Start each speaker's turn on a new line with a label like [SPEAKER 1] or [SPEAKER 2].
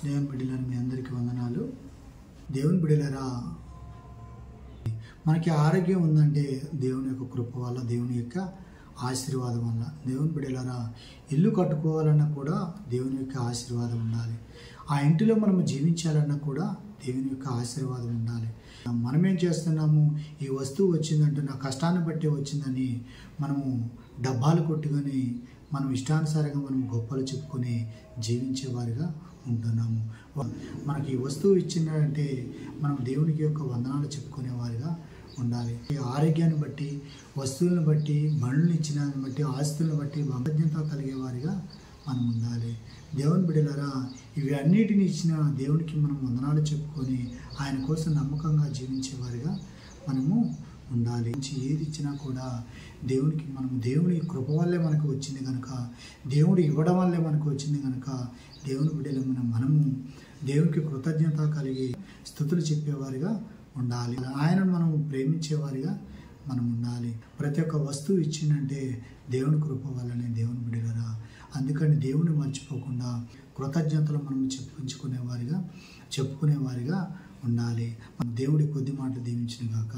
[SPEAKER 1] దేవుని బిడ్డలారా, మీ అందరికీ వందనాలు. దేవుని బిడ్డలారా, మనకి ఆరోగ్యం ఉందంటే దేవుని యొక్క కృప వల్ల, దేవుని యొక్క ఆశీర్వాదం వల్ల. దేవుని బిడ్డలారా, ఇల్లు కట్టుకోవాలన్నా కూడా దేవుని యొక్క ఆశీర్వాదం ఉండాలి. ఆ ఇంటిలో మనము జీవించాలన్నా కూడా దేవుని యొక్క ఆశీర్వాదం ఉండాలి. మనమేం చేస్తున్నాము, ఈ వస్తువు వచ్చిందంటే నా కష్టాన్ని బట్టి వచ్చిందని మనము డబ్బాలు కొట్టుకొని మనం ఇష్టానుసారంగా మనం గొప్పలు చెప్పుకొని జీవించేవారిగా ఉంటున్నాము. మనకి ఈ వస్తువు ఇచ్చిందంటే మనం దేవునికి యొక్క వందనాలు చెప్పుకునేవారిగా ఉండాలి. ఈ ఆరోగ్యాన్ని బట్టి, వస్తువులను బట్టి, బండ్లను ఇచ్చినాన్ని బట్టి, ఆస్తులను బట్టి కృతజ్ఞత కలిగేవారిగా మనం ఉండాలి. దేవుని బిడ్డలారా, ఇవి అన్నిటిని ఇచ్చిన దేవునికి మనం వందనాలు చెప్పుకొని ఆయన కోసం నమ్మకంగా జీవించేవారిగా మనము ఉండాలి. ఏది ఇచ్చినా కూడా దేవునికి మనం దేవుని కృప వల్లే మనకు వచ్చింది కనుక, దేవుడు ఇవ్వడం వల్లే మనకు వచ్చింది కనుక దేవుని బిడ్డలమైన మనము దేవునికి కృతజ్ఞత కలిగి స్తుతులు చెప్పేవారిగా ఉండాలి. ఆయనను మనం ప్రేమించేవారిగా మనం ఉండాలి. ప్రతి ఒక్క వస్తువు ఇచ్చిందంటే దేవుని కృప వల్లనే దేవుని బిడ్డలారా. అందుకని దేవుని మర్చిపోకుండా కృతజ్ఞతలు మనం చెప్పుకునేవారిగా ఉండాలి. దేవుడి కొద్ది మాటలు దీవించిన గాక.